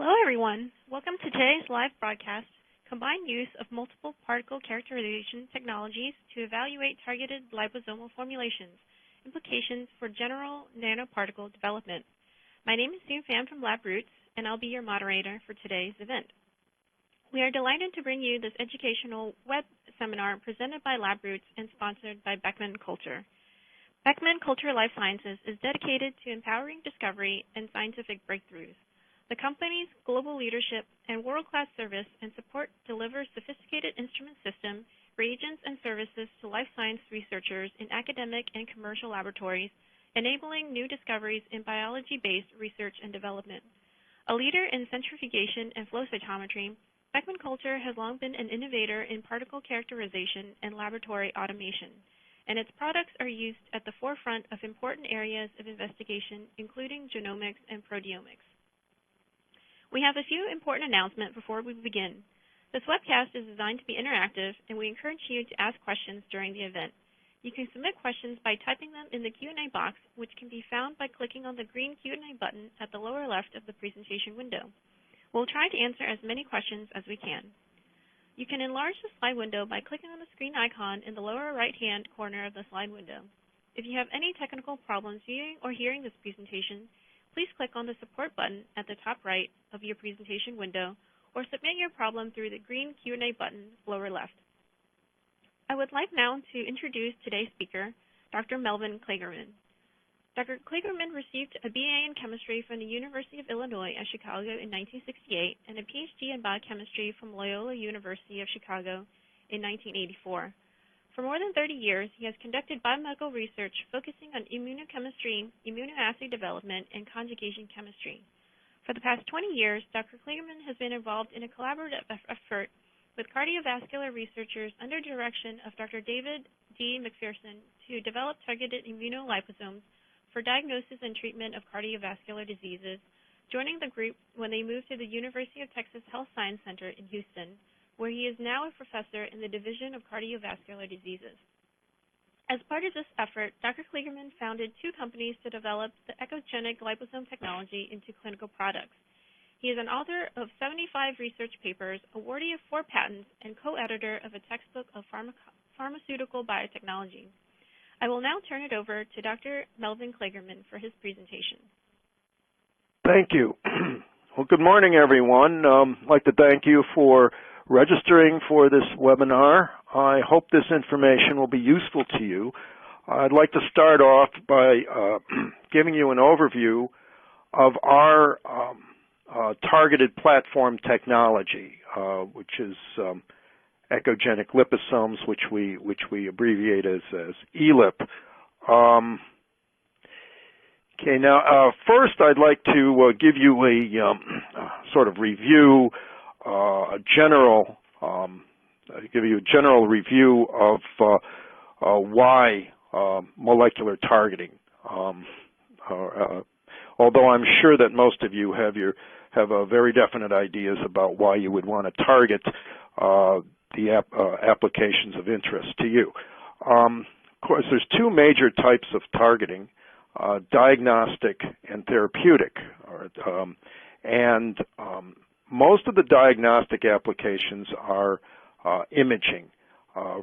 Hello, everyone. Welcome to today's live broadcast, Combined Use of Multiple Particle Characterization Technologies to Evaluate Targeted Liposomal Formulations, Implications for General Nanoparticle Development. My name is Sue Pham from LabRoots, and I'll be your moderator for today's event. We are delighted to bring you this educational web seminar presented by LabRoots and sponsored by Beckman Coulter. Beckman Coulter Life Sciences is dedicated to empowering discovery and scientific breakthroughs. The company's global leadership and world-class service and support delivers sophisticated instrument systems, reagents, and services to life science researchers in academic and commercial laboratories, enabling new discoveries in biology-based research and development. A leader in centrifugation and flow cytometry, Beckman Coulter has long been an innovator in particle characterization and laboratory automation, and its products are used at the forefront of important areas of investigation, including genomics and proteomics. We have a few important announcements before we begin. This webcast is designed to be interactive, and we encourage you to ask questions during the event. You can submit questions by typing them in the Q&A box, which can be found by clicking on the green Q&A button at the lower left of the presentation window. We'll try to answer as many questions as we can. You can enlarge the slide window by clicking on the screen icon in the lower right-hand corner of the slide window. If you have any technical problems viewing or hearing this presentation, please click on the support button at the top right of your presentation window or submit your problem through the green Q&A button lower left. I would like now to introduce today's speaker, Dr. Melvin Klegerman. Dr. Klegerman received a BA in chemistry from the University of Illinois at Chicago in 1968 and a PhD in biochemistry from Loyola University of Chicago in 1984. For more than 30 years, he has conducted biomedical research focusing on immunochemistry, immunoassay development, and conjugation chemistry. For the past 20 years, Dr. Klegerman has been involved in a collaborative effort with cardiovascular researchers under direction of Dr. David D. McPherson to develop targeted immunoliposomes for diagnosis and treatment of cardiovascular diseases, joining the group when they moved to the University of Texas Health Science Center in Houston, where he is now a professor in the Division of Cardiovascular Diseases. As part of this effort, Dr. Klegerman founded two companies to develop the echogenic liposome technology into clinical products. He is an author of 75 research papers, awardee of 4 patents, and co-editor of a textbook of pharmaceutical biotechnology. I will now turn it over to Dr. Melvin Klegerman for his presentation. Thank you. Well, good morning, everyone. I'd like to thank you for registering for this webinar. I hope this information will be useful to you. I'd like to start off by giving you an overview of our targeted platform technology, which is echogenic liposomes, which we abbreviate as ELIP. Okay, now first I'd like to give you a sort of review, give you a general review of why molecular targeting. Although I'm sure that most of you have very definite ideas about why you would want to target the applications of interest to you. Of course, there's two major types of targeting: diagnostic and therapeutic, most of the diagnostic applications are imaging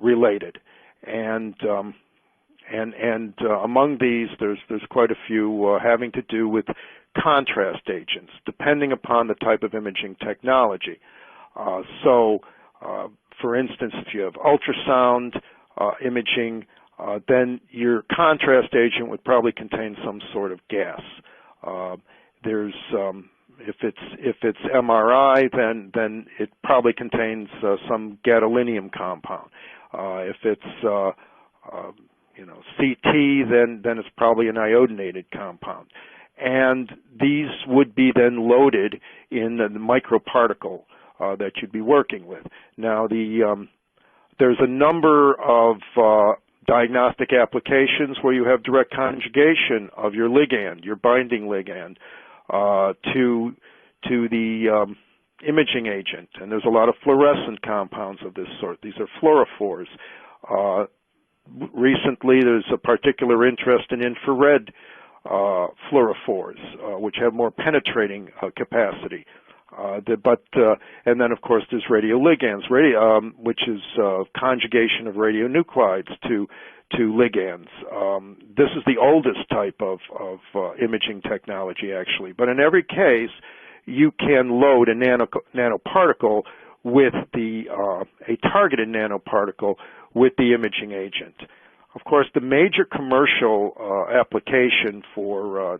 related, and among these, there's quite a few having to do with contrast agents, depending upon the type of imaging technology. For instance, if you have ultrasound imaging, then your contrast agent would probably contain some sort of gas. If it's MRI, then it probably contains some gadolinium compound. If it's CT, then it's probably an iodinated compound. And these would be then loaded in the microparticle that you'd be working with. Now, there's a number of diagnostic applications where you have direct conjugation of your ligand, your binding ligand, to the imaging agent, and there's a lot of fluorescent compounds of this sort. These are fluorophores. Recently, there's a particular interest in infrared fluorophores, which have more penetrating capacity. And then, of course, there's radioligands, which is conjugation of radionuclides to ligands. This is the oldest type of imaging technology, actually. But in every case, you can load a nanoparticle with a targeted nanoparticle with the imaging agent. Of course, the major commercial application for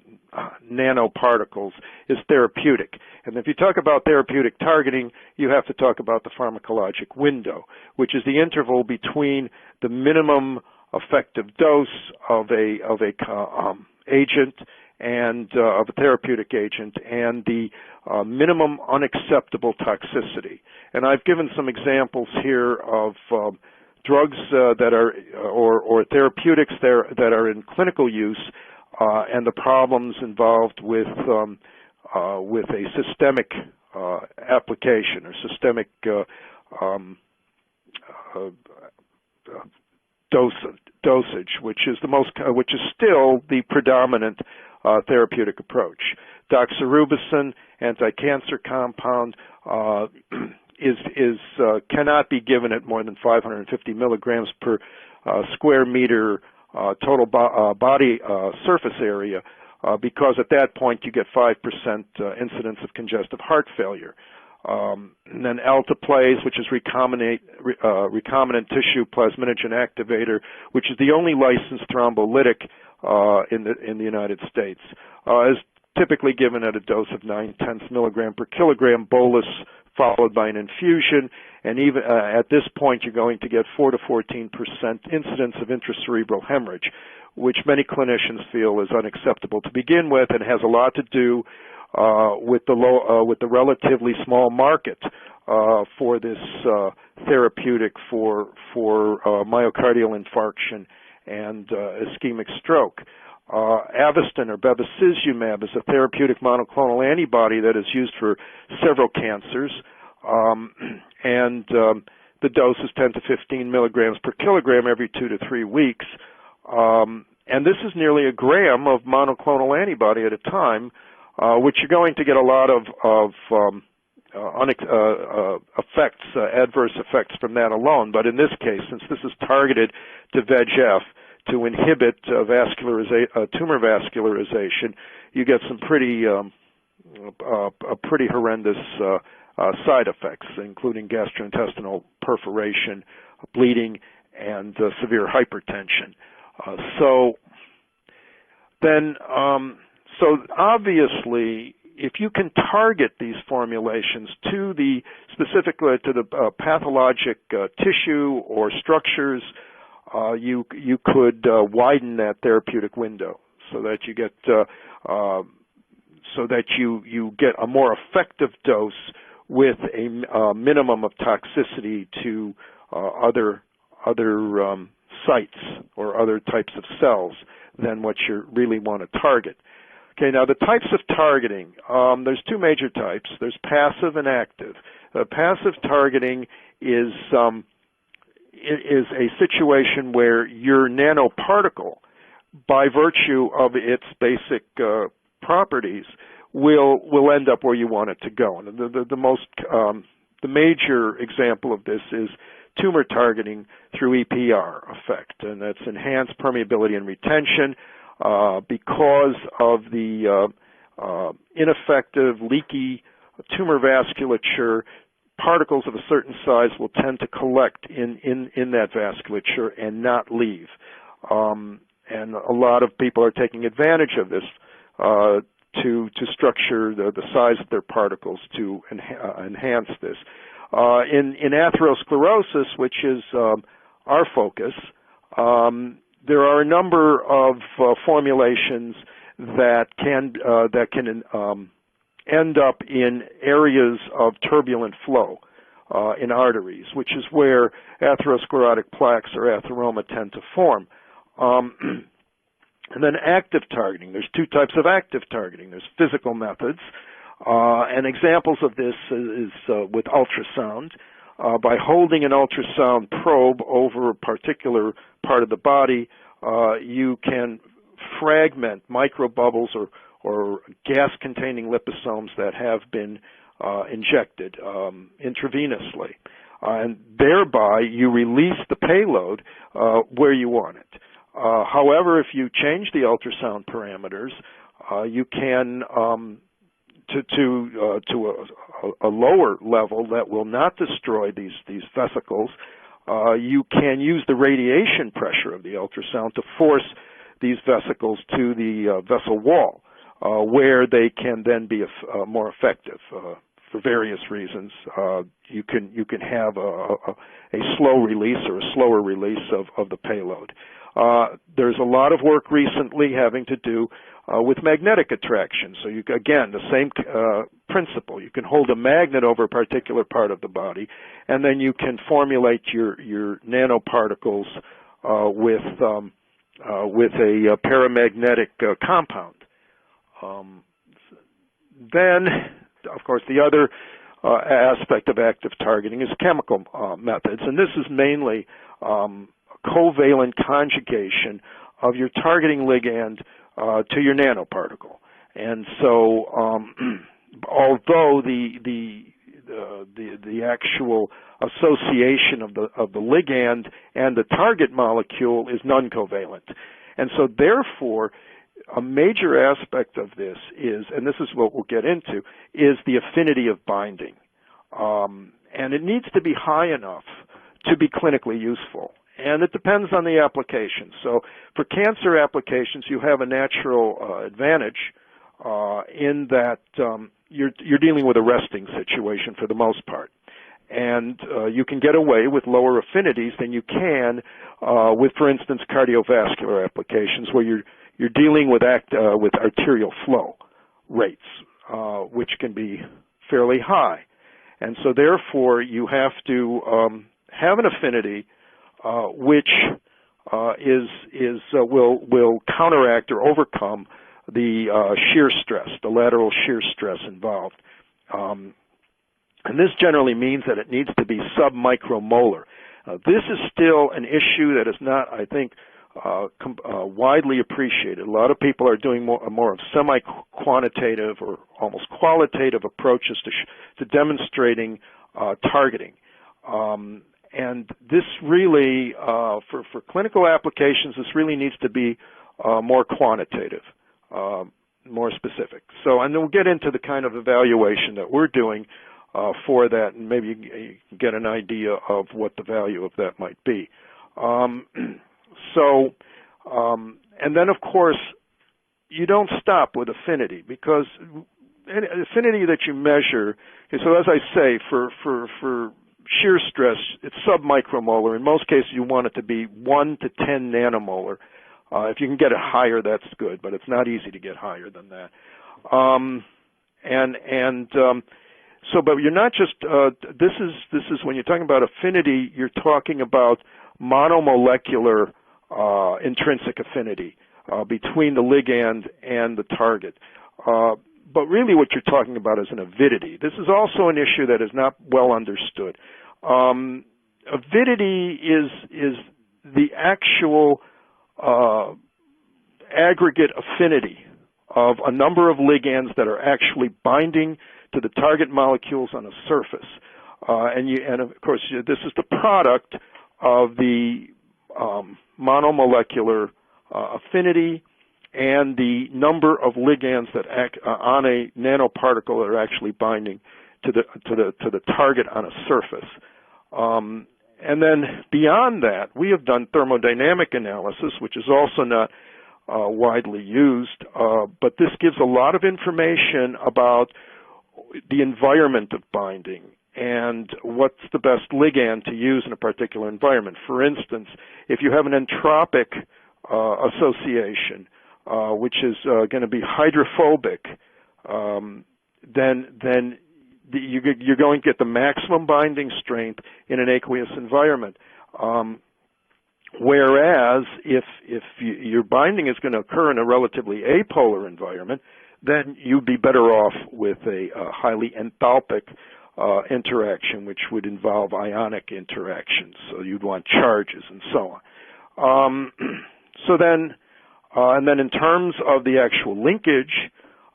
nanoparticles is therapeutic. And if you talk about therapeutic targeting, you have to talk about the pharmacologic window, which is the interval between the minimum effective dose of a agent and of a therapeutic agent and the minimum unacceptable toxicity. And I've given some examples here of drugs that are or therapeutics that are in clinical use and the problems involved with a systemic application or systemic dosage, which is still the predominant therapeutic approach. Doxorubicin, anti-cancer compound, cannot be given at more than 550 milligrams per square meter total body surface area because at that point you get 5% incidence of congestive heart failure. And then alteplase, which is recombinant tissue plasminogen activator, which is the only licensed thrombolytic in the United States, is typically given at a dose of 9/10 milligram per kilogram bolus, followed by an infusion, and even at this point you're going to get 4 to 14% incidence of intracerebral hemorrhage, which many clinicians feel is unacceptable to begin with, and has a lot to do with the relatively small market for this therapeutic for myocardial infarction and ischemic stroke. Avastin or bevacizumab is a therapeutic monoclonal antibody that is used for several cancers, and the dose is 10 to 15 milligrams per kilogram every 2 to 3 weeks. And this is nearly a gram of monoclonal antibody at a time, which you're going to get a lot of adverse effects from that alone. But in this case, since this is targeted to VEGF, to inhibit tumor vascularization, you get some pretty horrendous side effects, including gastrointestinal perforation, bleeding, and severe hypertension. So obviously, if you can target these formulations specifically to the pathologic tissue or structures, you could widen that therapeutic window so that you get you get a more effective dose with a minimum of toxicity to other sites or other types of cells than what you really want to target. Okay, now the types of targeting, there's two major types. There's passive and active. Passive targeting is a situation where your nanoparticle, by virtue of its basic properties, will end up where you want it to go. And the major example of this is tumor targeting through EPR effect, and that's enhanced permeability and retention because of the ineffective, leaky tumor vasculature. Particles of a certain size will tend to collect in that vasculature and not leave. And a lot of people are taking advantage of this to structure the size of their particles to enhance this. In atherosclerosis, which is our focus, there are a number of formulations that can end up in areas of turbulent flow in arteries, which is where atherosclerotic plaques or atheroma tend to form. And then active targeting. There's two types of active targeting. There's physical methods, and examples of this is with ultrasound. By holding an ultrasound probe over a particular part of the body, you can fragment microbubbles or gas-containing liposomes that have been injected intravenously. And thereby you release the payload where you want it. However, if you change the ultrasound parameters, you can to a lower level that will not destroy these vesicles. You can use the radiation pressure of the ultrasound to force these vesicles to the vessel wall, where they can then be more effective. For various reasons, you can have a slow release or a slower release of the payload. There's a lot of work recently having to do with magnetic attraction. So again, the same principle. You can hold a magnet over a particular part of the body, and then you can formulate your nanoparticles with a paramagnetic compound. Then, of course, the other aspect of active targeting is chemical methods, and this is mainly covalent conjugation of your targeting ligand to your nanoparticle. And so, although the actual association of the ligand and the target molecule is non-covalent, and so therefore, a major aspect of this is, and this is what we'll get into, is the affinity of binding, and it needs to be high enough to be clinically useful. And it depends on the application. So for cancer applications, you have a natural advantage in that you're dealing with a resting situation for the most part. And you can get away with lower affinities than you can with, for instance, cardiovascular applications where you're dealing with arterial flow rates, which can be fairly high. And so therefore, you have to have an affinity which will counteract or overcome the shear stress, the lateral shear stress involved. And this generally means that it needs to be sub-micromolar. This is still an issue that is not, I think, widely appreciated. A lot of people are doing more of semi-quantitative or almost qualitative approaches to demonstrating targeting. And this really, for clinical applications, this really needs to be more quantitative, more specific. So, and then we'll get into the kind of evaluation that we're doing for that, and maybe you can get an idea of what the value of that might be. And then, of course, you don't stop with affinity, because affinity that you measure, okay, so as I say, for shear stress, it's sub-micromolar. In most cases, you want it to be 1 to 10 nanomolar. If you can get it higher, that's good, but it's not easy to get higher than that. But you're not just, this is when you're talking about affinity, you're talking about monomolecular intrinsic affinity between the ligand and the target. But really what you're talking about is an avidity. This is also an issue that is not well understood. Avidity is the actual aggregate affinity of a number of ligands that are actually binding to the target molecules on a surface. And of course, this is the product of the monomolecular affinity and the number of ligands that act on a nanoparticle that are actually binding to the target on a surface. And then beyond that, we have done thermodynamic analysis, which is also not widely used, but this gives a lot of information about the environment of binding and what's the best ligand to use in a particular environment. For instance, if you have an entropic association, which is going to be hydrophobic, then you're going to get the maximum binding strength in an aqueous environment. Whereas if your binding is going to occur in a relatively apolar environment, then you'd be better off with a highly enthalpic interaction, which would involve ionic interactions. So you'd want charges and so on. And then in terms of the actual linkage,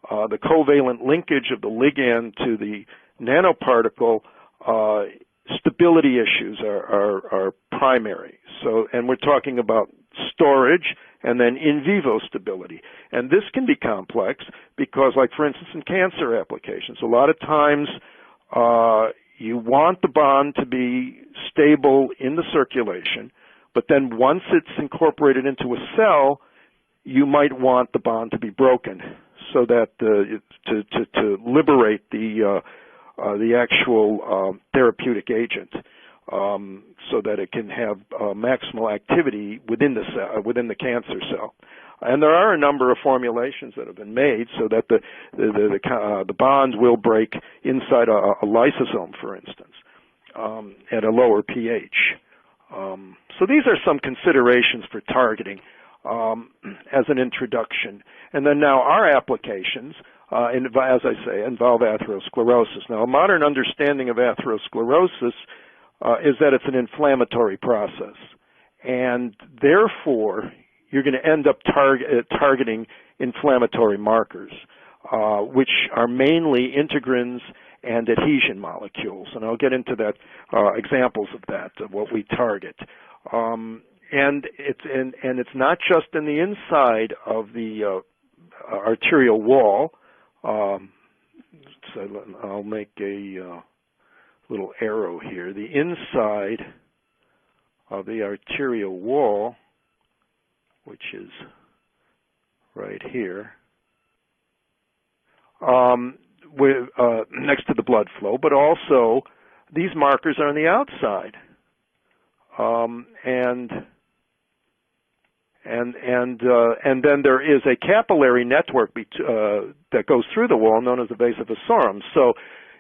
the covalent linkage of the ligand to the nanoparticle stability issues are primary. So, and we're talking about storage and then in vivo stability. And this can be complex because, like for instance, in cancer applications, a lot of times you want the bond to be stable in the circulation, but then once it's incorporated into a cell, you might want the bond to be broken so that to liberate the actual therapeutic agent, so that it can have maximal activity within the cancer cell. And there are a number of formulations that have been made so that the bonds will break inside a lysosome, for instance, at a lower pH. So these are some considerations for targeting as an introduction. And then now our applications, as I say, involve atherosclerosis. Now, a modern understanding of atherosclerosis is that it's an inflammatory process. And therefore, you're going to end up targeting inflammatory markers, which are mainly integrins and adhesion molecules. And I'll get into that, examples of that, of what we target. And it's not just in the inside of the arterial wall. So I'll make a little arrow here. The inside of the arterial wall, which is right here, next to the blood flow, but also these markers are on the outside, and then there is a capillary network that goes through the wall, known as the vesivosorum. So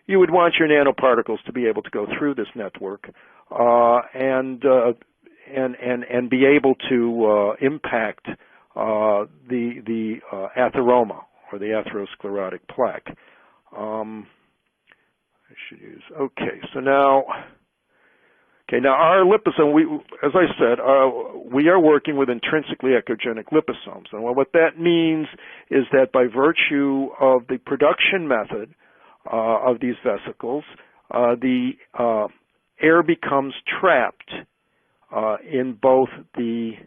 you would want your nanoparticles to be able to go through this network and be able to impact the atheroma, or the atherosclerotic plaque. I should use, okay, so now, now our liposome, as I said, we are working with intrinsically echogenic liposomes. And what that means is that by virtue of the production method of these vesicles, the air becomes trapped in both the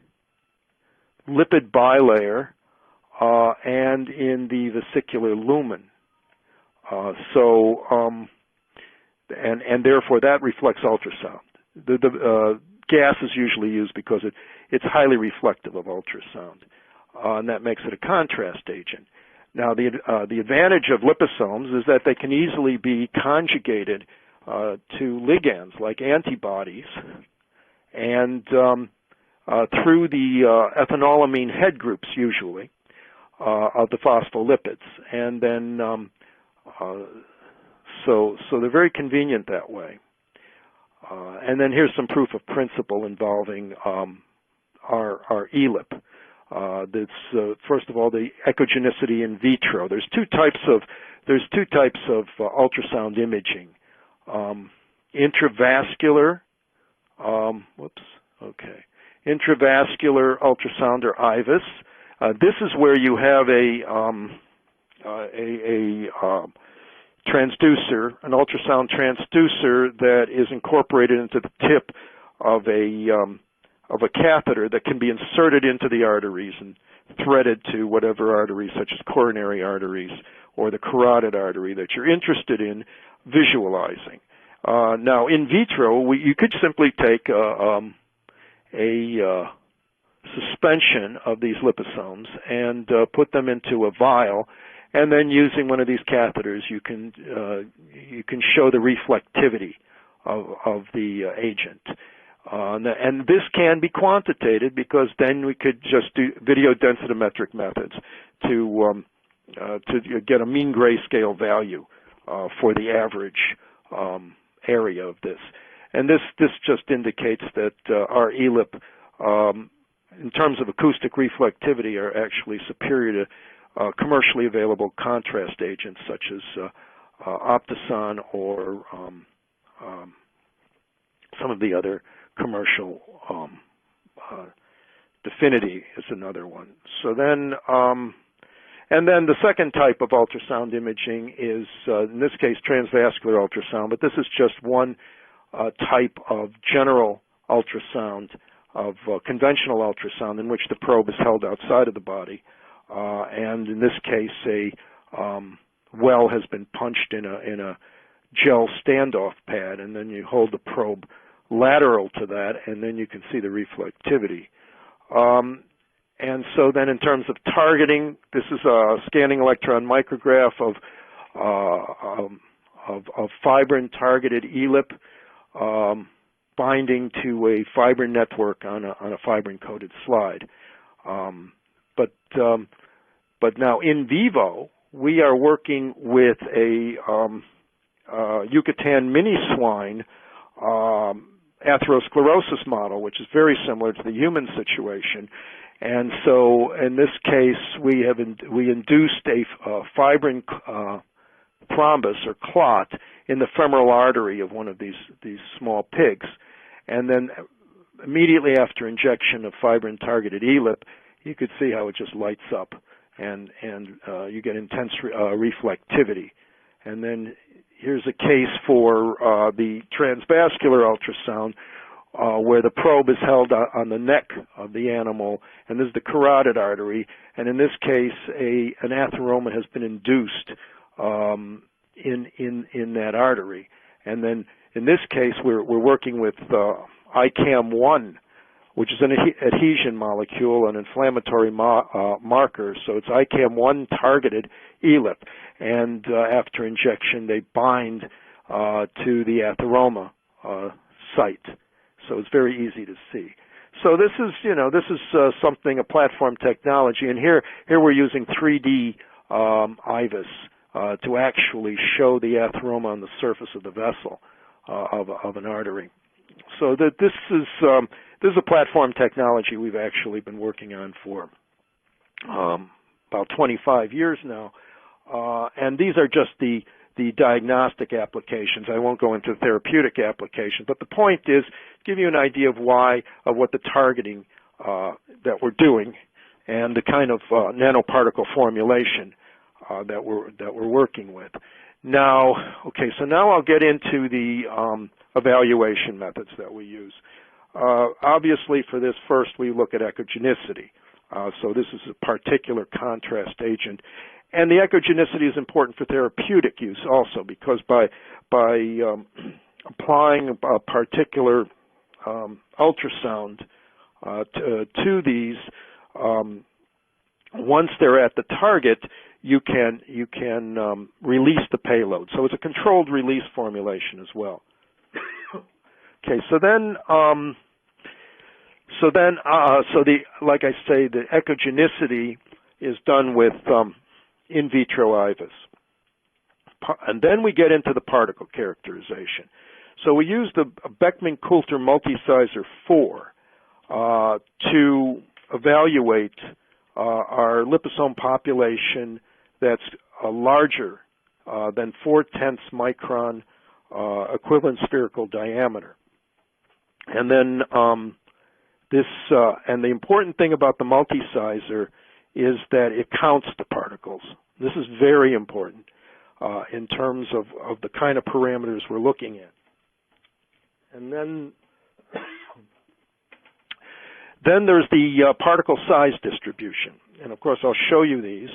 lipid bilayer and in the vesicular lumen. And therefore that reflects ultrasound. The gas is usually used because it's highly reflective of ultrasound, and that makes it a contrast agent. Now, the advantage of liposomes is that they can easily be conjugated to ligands like antibodies, and through the ethanolamine head groups usually of the phospholipids, and then so they're very convenient that way. And then here's some proof of principle involving our ELIP. That's first of all the echogenicity in vitro. There's two types of ultrasound imaging. Intravascular, intravascular ultrasound, or IVUS. This is where you have a transducer, an ultrasound transducer that is incorporated into the tip of a catheter that can be inserted into the arteries and threaded to whatever arteries, such as coronary arteries or the carotid artery that you're interested in visualizing. Now, in vitro, you could simply take a suspension of these liposomes and put them into a vial. And then using one of these catheters, you can show the reflectivity of the agent. And this can be quantitated because then we could just do video densitometric methods to get a mean grayscale value for the average area of this. And this just indicates that our ELIP, in terms of acoustic reflectivity, are actually superior to commercially available contrast agents such as Optison or some of the other commercial, Definity is another one. So then, And then the second type of ultrasound imaging is, in this case, transvascular ultrasound, but this is just one type of general ultrasound, of conventional ultrasound, in which the probe is held outside of the body. And in this case, a well has been punched in a gel standoff pad, and then you hold the probe lateral to that, and then you can see the reflectivity. And so then in terms of targeting, this is a scanning electron micrograph of fibrin-targeted ELIP binding to a fibrin network on a fibrin-coated slide. But now in vivo, we are working with a Yucatan mini swine atherosclerosis model, which is very similar to the human situation. And so in this case, we induced a fibrin thrombus or clot in the femoral artery of one of these small pigs. And then immediately after injection of fibrin-targeted ELIP, you could see how it just lights up, and you get intense reflectivity. And then here's a case for the transvascular ultrasound, where the probe is held on the neck of the animal, and this is the carotid artery. And in this case, an atheroma has been induced in that artery. And then in this case, we're working with ICAM1, which is an adhesion molecule, an inflammatory marker. So it's ICAM1 targeted ELIP, and after injection, they bind to the atheroma site. So it's very easy to see. So this is something, a platform technology, and here we're using 3D IVUS to actually show the atheroma on the surface of the vessel of an artery. So that this is a platform technology we've actually been working on for about 25 years now, and these are just the diagnostic applications. I won't go into therapeutic applications, but the point is give you an idea of what the targeting that we're doing, and the kind of nanoparticle formulation that we're working with. Now, okay, so now I'll get into the evaluation methods that we use. Obviously, for this, first we look at echogenicity. So this is a particular contrast agent. And the echogenicity is important for therapeutic use also, because by applying a particular ultrasound to these, once they're at the target, you can release the payload. So it's a controlled release formulation as well. Okay, like I say, the echogenicity is done with in vitro IVUS. And then we get into the particle characterization. So we use the Beckman-Coulter Multisizer 4 to evaluate our liposome population that's larger than 0.4 micron equivalent spherical diameter. And then and the important thing about the multisizer is that it counts the particles. This is very important in terms of the kind of parameters we're looking at. And then there's the particle size distribution. And of course, I'll show you these.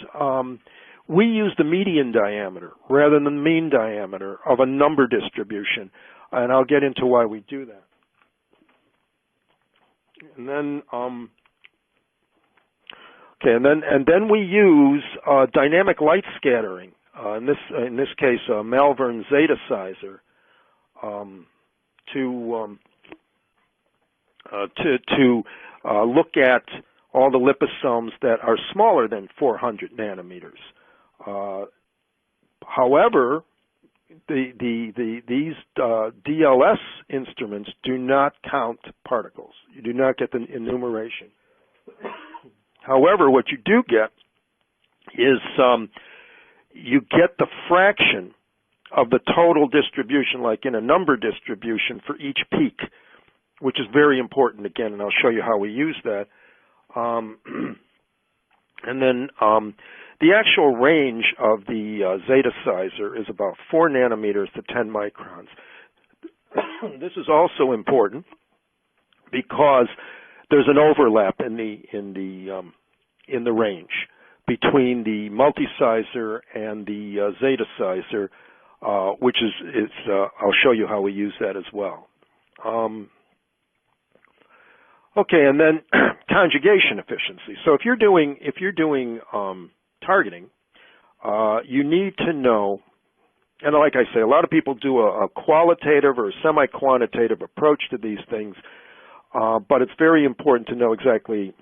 We use the median diameter rather than the mean diameter of a number distribution, and I'll get into why we do that. And then, and then we use dynamic light scattering. In this case, Melvin zeta sizer, to look at all the liposomes that are smaller than 400 nanometers. However, these DLS instruments do not count particles. You do not get the enumeration. However, what you do get is you get the fraction of the total distribution, like in a number distribution for each peak, which is very important again, and I'll show you how we use that. And then the actual range of the zeta sizer is about 4 nanometers to 10 microns. This is also important because there's an overlap in the range between the multi-sizer and the zeta sizer, which is I'll show you how we use that as well. Okay, and then conjugation efficiency. So if you're doing targeting, you need to know, and like I say, a lot of people do a qualitative or a semi-quantitative approach to these things, but it's very important to know exactly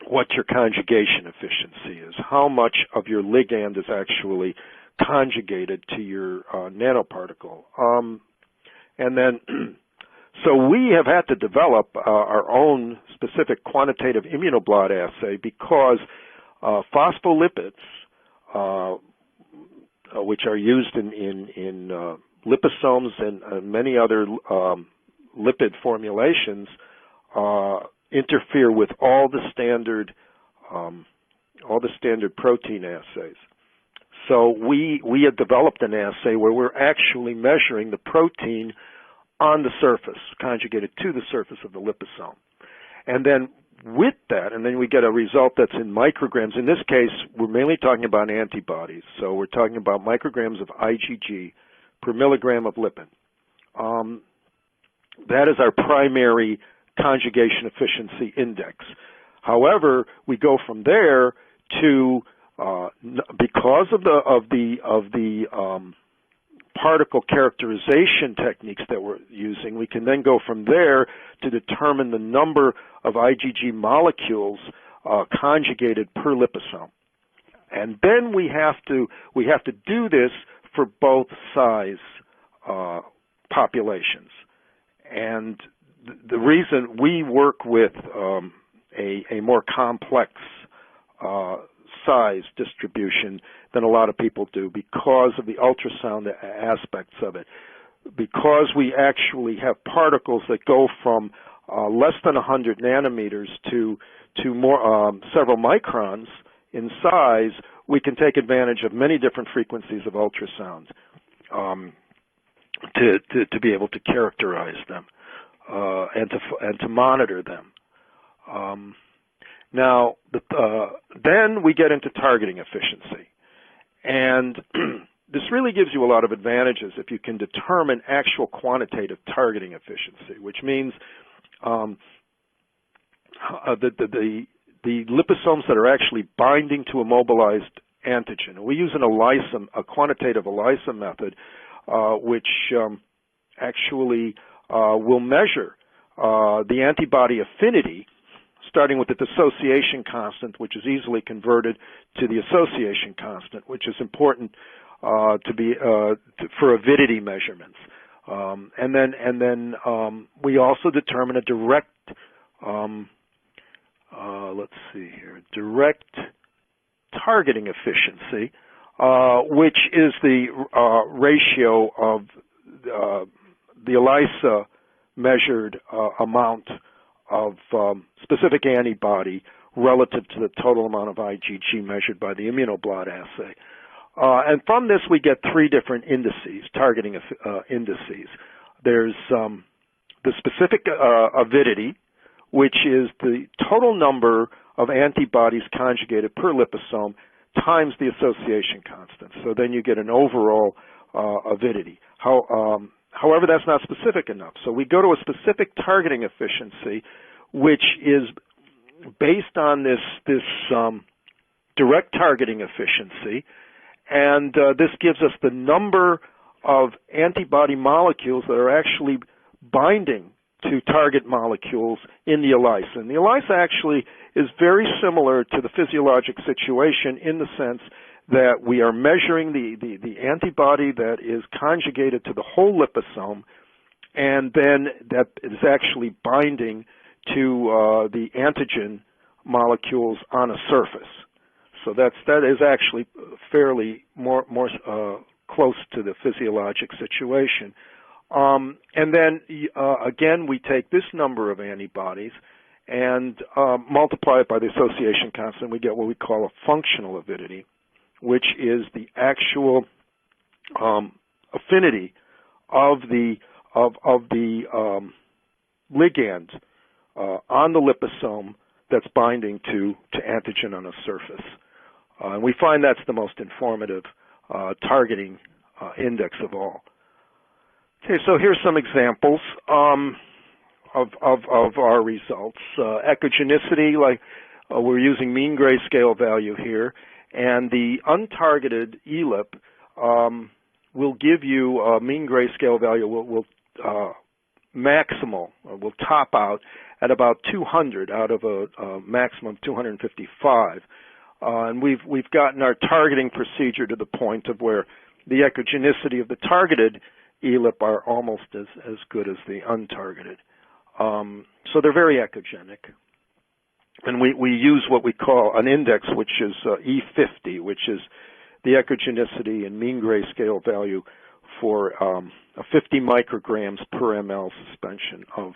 what your conjugation efficiency is, how much of your ligand is actually conjugated to your nanoparticle. And then, so we have had to develop our own specific quantitative immunoblot assay because phospholipids, which are used in liposomes and many other lipid formulations, interfere with all the standard protein assays. So we have developed an assay where we're actually measuring the protein on the surface, conjugated to the surface of the liposome. And then with that, and then we get a result that's in micrograms. In this case, we're mainly talking about antibodies. So we're talking about micrograms of IgG per milligram of lipid. That is our primary conjugation efficiency index. However, we go from there to because of the particle characterization techniques that we're using, we can then go from there to determine the number of IgG molecules conjugated per liposome. And then we have to do this for both size populations. And the reason we work with a more complex size distribution than a lot of people do because of the ultrasound aspects of it. Because we actually have particles that go from less than 100 nanometers to more several microns in size, we can take advantage of many different frequencies of ultrasound to be able to characterize them and to monitor them. Now, then we get into targeting efficiency. And this really gives you a lot of advantages if you can determine actual quantitative targeting efficiency, which means the liposomes that are actually binding to a mobilized antigen. We use a quantitative ELISA method, which actually will measure the antibody affinity, starting with the dissociation constant, which is easily converted to the association constant, which is important for avidity measurements. And then we also determine a direct, direct targeting efficiency, which is the ratio of the ELISA measured amount of specific antibody relative to the total amount of IgG measured by the immunoblot assay. And from this, we get three different indices, targeting indices. There's the specific avidity, which is the total number of antibodies conjugated per liposome times the association constant. So then you get an overall avidity. However, that's not specific enough. So we go to a specific targeting efficiency, which is based on this direct targeting efficiency, and this gives us the number of antibody molecules that are actually binding to target molecules in the ELISA. And the ELISA actually is very similar to the physiologic situation in the sense that we are measuring the antibody that is conjugated to the whole liposome, and then that is actually binding to the antigen molecules on a surface. So that is actually fairly more close to the physiologic situation. And then again, we take this number of antibodies and multiply it by the association constant, we get what we call a functional avidity, which is the actual affinity of the ligand on the liposome that's binding to antigen on a surface. And we find that's the most informative targeting index of all. Okay, so here's some examples of our results. Echogenicity, like we're using mean grayscale value here, and the untargeted ELIP will give you a mean grayscale value will maximal, will top out at about 200 out of a maximum of 255. And we've gotten our targeting procedure to the point of where the echogenicity of the targeted ELIP are almost as good as the untargeted. So they're very echogenic. And we use what we call an index, which is E50, which is the echogenicity and mean grayscale value for 50 micrograms per ml suspension of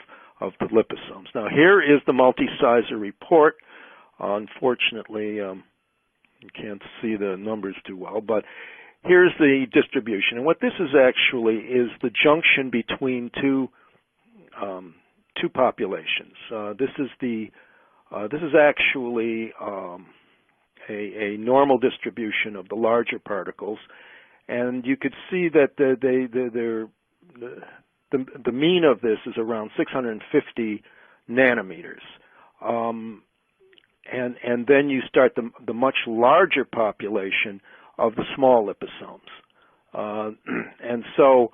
the liposomes. Now here is the multi-sizer report. Unfortunately, you can't see the numbers too well, but here's the distribution. And what this is actually is the junction between two populations. This is actually a normal distribution of the larger particles, and you could see that the mean of this is around 650 nanometers. And then you start the much larger population of the small liposomes. And so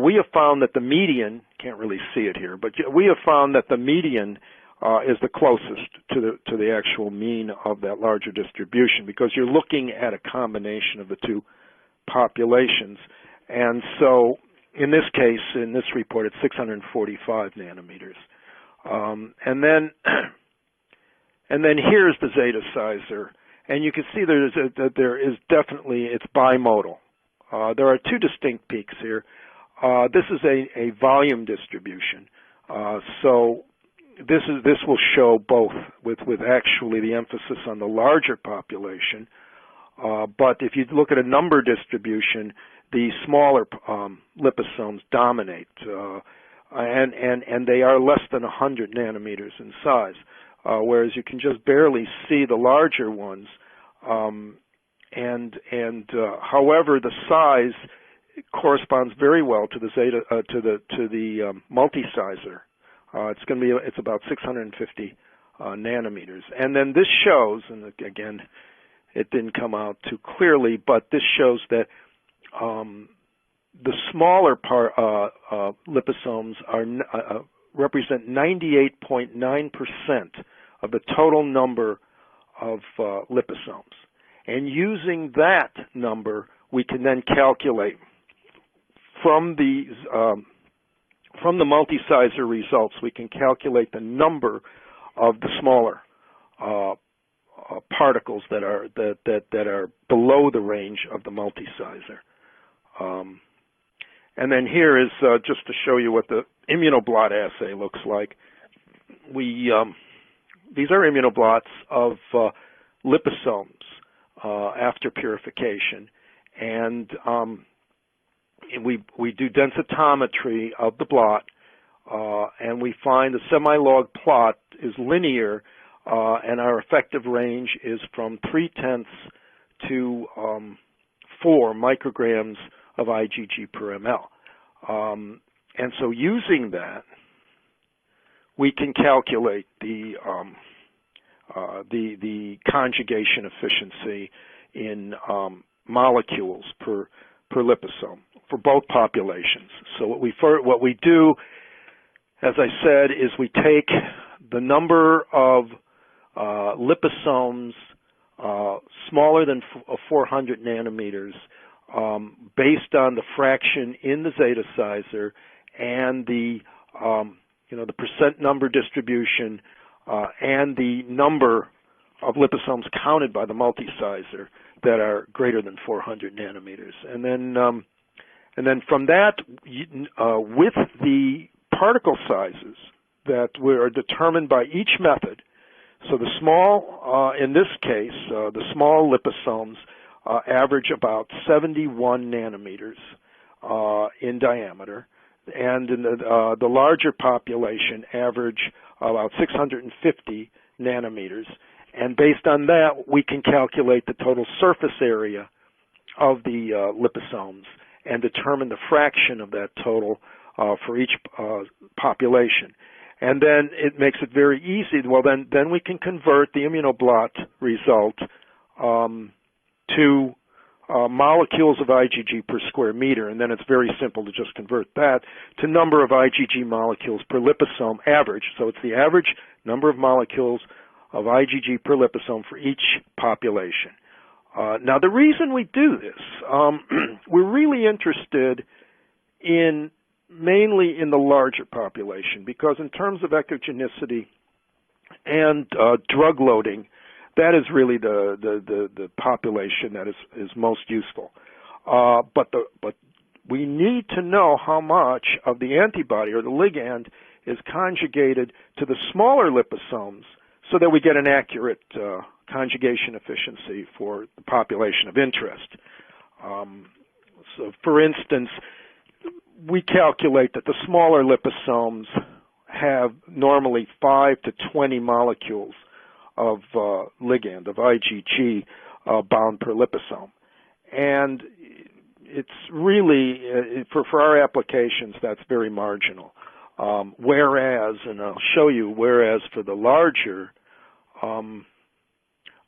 we have found that the median, can't really see it here, but we have found that the median is the closest to the actual mean of that larger distribution, because you're looking at a combination of the two populations. And so in this case, in this report, it's 645 nanometers. And then here's the zeta sizer, and you can see that there is definitely, it's bimodal. There are two distinct peaks here. This is a volume distribution. So this will show both with actually the emphasis on the larger population. But if you look at a number distribution, the smaller liposomes dominate, and they are less than 100 nanometers in size, whereas you can just barely see the larger ones. However, the size corresponds very well to the zeta to the multi-sizer. It's about 650 nanometers, and then this shows, and again, it didn't come out too clearly, but this shows that the smaller liposomes represent 98.9% of the total number of liposomes, and using that number, we can then calculate from the multi-sizer results, we can calculate the number of the smaller particles that are below the range of the multi-sizer. And then here is just to show you what the immunoblot assay looks like. These are immunoblots of liposomes after purification, and we do densitometry of the blot, and we find the semi-log plot is linear, and our effective range is from 0.3 to 4 micrograms of IgG per ml. And so using that, we can calculate the conjugation efficiency in molecules per liposome for both populations. So what we do, as I said, is we take the number of liposomes smaller than 400 nanometers based on the fraction in the zeta sizer and the percent number distribution and the number of liposomes counted by the multi-sizer that are greater than 400 nanometers. And then from that, with the particle sizes that are determined by each method. So the small, in this case, the small liposomes average about 71 nanometers in diameter, and in the larger population average about 650 nanometers. And based on that, we can calculate the total surface area of the liposomes and determine the fraction of that total for each population. And then it makes it very easy. Well, then we can convert the immunoblot result to molecules of IgG per square meter, and then it's very simple to just convert that to number of IgG molecules per liposome average. So it's the average number of molecules of IgG per liposome for each population. Now, the reason we do this, we're really interested mainly in the larger population, because in terms of echogenicity and drug loading, that is really the population that is most useful. But we need to know how much of the antibody or the ligand is conjugated to the smaller liposomes so that we get an accurate conjugation efficiency for the population of interest. So, for instance, we calculate that the smaller liposomes have normally 5 to 20 molecules of ligand, of IgG, bound per liposome. And it's really, for our applications, that's very marginal. Whereas, and I'll show you, whereas for the larger,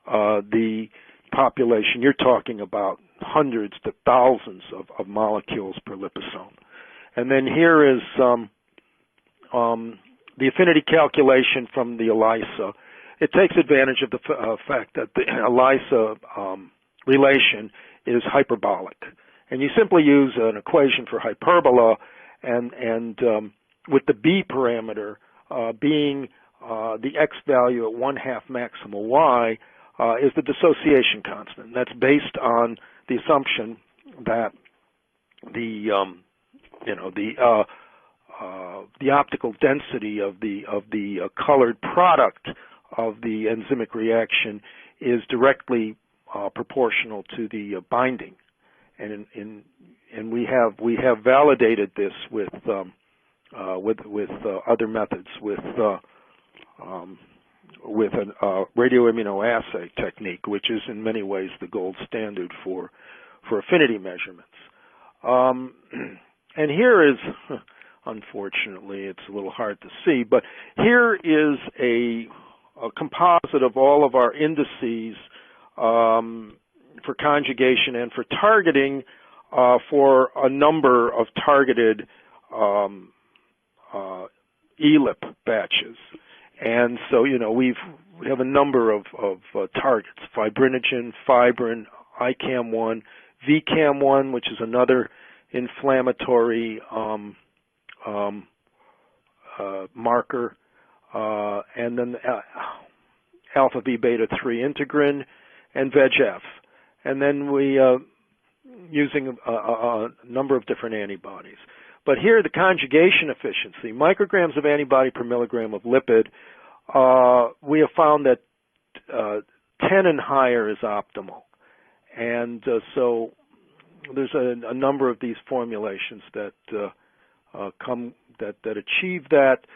the population, you're talking about hundreds to thousands of molecules per liposome. And then here is the affinity calculation from the ELISA. It takes advantage of the fact that the ELISA relation is hyperbolic. And you simply use an equation for hyperbola, and with the B parameter being the X value at 1/2 maximal Y is the dissociation constant. That's based on the assumption that the optical density of the colored product of the enzymic reaction is directly proportional to the binding, and we have validated this with other methods, with a radioimmunoassay technique, which is in many ways the gold standard for affinity measurements. And here is, unfortunately, it's a little hard to see, but here is a composite of all of our indices for conjugation and for targeting for a number of targeted ELIP batches. And so, we have a number of targets: fibrinogen, fibrin, ICAM1, VCAM1, which is another inflammatory marker, and then alpha V beta 3 integrin and VEGF. And then we using a number of different antibodies. But here, the conjugation efficiency, micrograms of antibody per milligram of lipid, we have found that 10 and higher is optimal. And so there's a number of these formulations that that achieve that.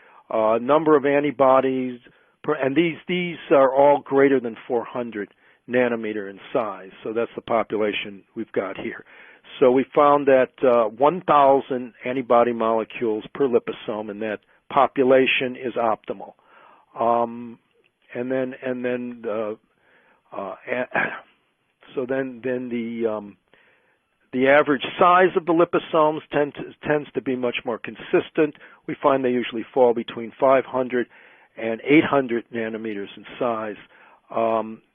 Number of antibodies, and these are all greater than 400 nanometer in size. So that's the population we've got here. So we found that 1,000 antibody molecules per liposome in that population is optimal. So then the average size of the liposomes tends to be much more consistent. We find they usually fall between 500 and 800 nanometers in size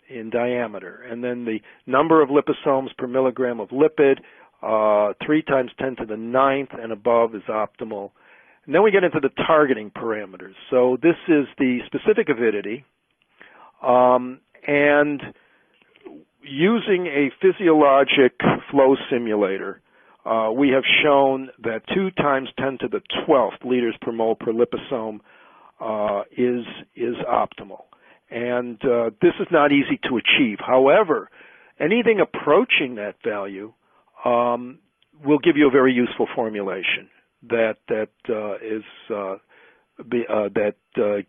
in diameter. And then the number of liposomes per milligram of lipid, 3 times 10 to the 9th and above, is optimal. And then we get into the targeting parameters. So this is the specific avidity, and using a physiologic flow simulator, we have shown that 2 times 10 to the 12th liters per mole per liposome is optimal. And this is not easy to achieve. However, anything approaching that value will give you a very useful formulation that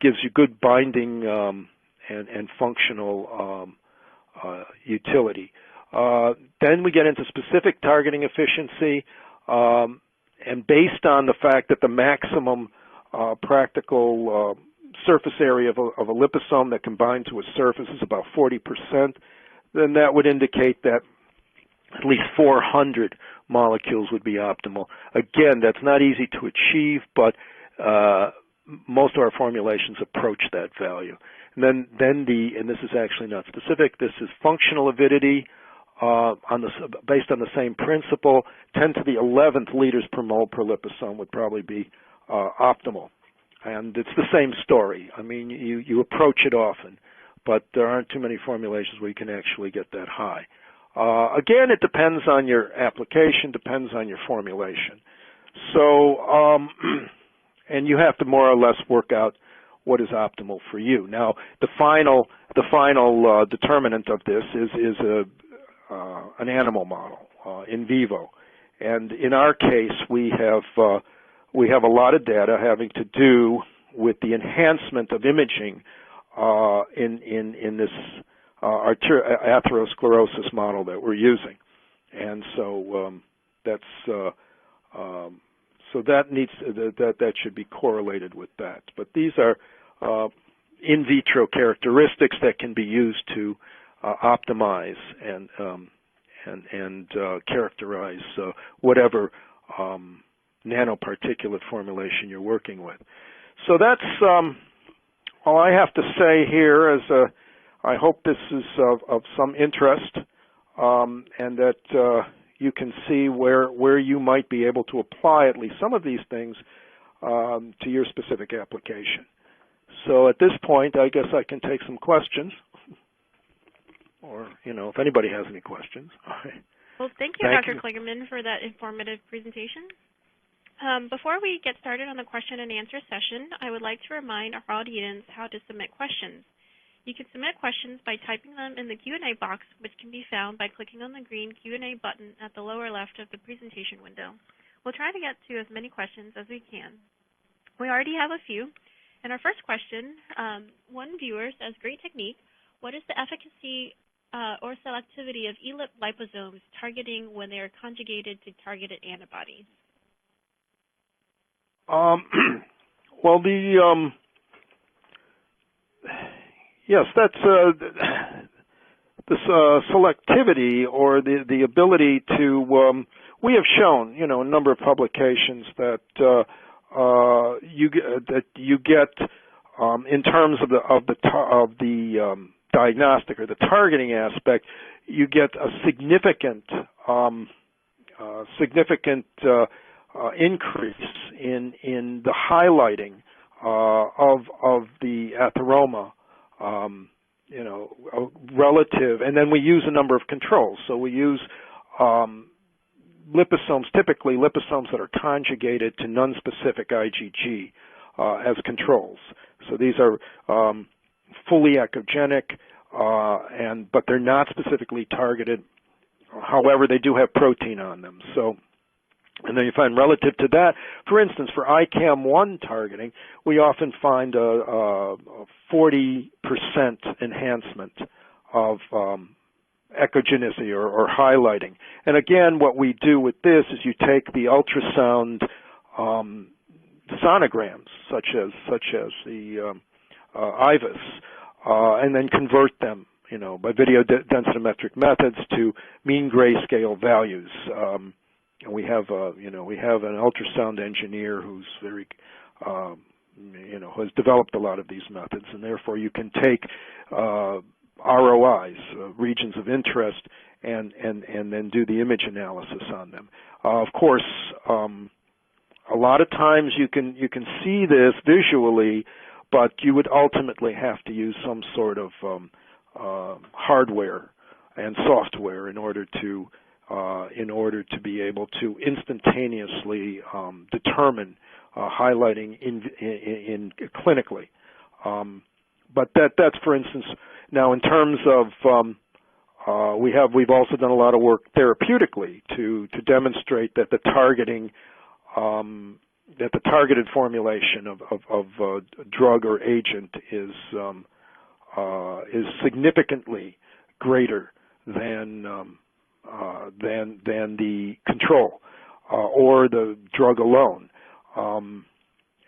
gives you good binding and functional utility. Then we get into specific targeting efficiency, and based on the fact that the maximum practical surface area of a liposome that can bind to a surface is about 40%, then that would indicate that at least 400 molecules would be optimal. Again, that's not easy to achieve, but most of our formulations approach that value. And and this is actually not specific, this is functional avidity based on the same principle. 10 to the 11th liters per mole per liposome would probably be optimal. And it's the same story. I mean, you approach it often, but there aren't too many formulations where you can actually get that high. Again, it depends on your application, depends on your formulation. So, and you have to more or less work out what is optimal for you. Now, the final determinant of this is an animal model, in vivo, and in our case, we have a lot of data having to do with the enhancement of imaging in this atherosclerosis model that we're using, and so that should be correlated with that. But these are in vitro characteristics that can be used to optimize and characterize whatever nanoparticulate formulation you're working with. So that's all I have to say here. I hope this is of some interest, and that you can see where you might be able to apply at least some of these things to your specific application. So at this point, I guess I can take some questions, or if anybody has any questions. Well, thank you, Dr. Klegerman, for that informative presentation. Before we get started on the question and answer session, I would like to remind our audience how to submit questions. You can submit questions by typing them in the Q&A box, which can be found by clicking on the green Q&A button at the lower left of the presentation window. We'll try to get to as many questions as we can. We already have a few. And our first question, one viewer says, great technique. What is the efficacy or selectivity of ELIP liposomes targeting when they are conjugated to targeted antibodies? Well, yes, that's this selectivity, or the ability to. We have shown, a number of publications that you get in terms of the diagnostic or the targeting aspect, you get a significant increase in the highlighting of the atheroma, relative, and then we use a number of controls. So we use liposomes, typically liposomes that are conjugated to non-specific IgG as controls. So these are fully echogenic, but they're not specifically targeted. However, they do have protein on them. So, and then you find relative to that, for instance, for ICAM1 targeting, we often find a 40% enhancement of echogenicity or highlighting. And again, what we do with this is you take the ultrasound sonograms, such as the IVUS, and then convert them, by video densitometric methods to mean grayscale values. And we have an ultrasound engineer who's very, has developed a lot of these methods, and therefore you can take ROIs, regions of interest, and then do the image analysis on them. Of course, a lot of times you can see this visually, but you would ultimately have to use some sort of hardware and software in order to be able to instantaneously determine highlighting in clinically. But that's for instance. Now, in terms of we've also done a lot of work therapeutically to demonstrate that the targeting that the targeted formulation of a drug or agent is significantly greater than the control or the drug alone,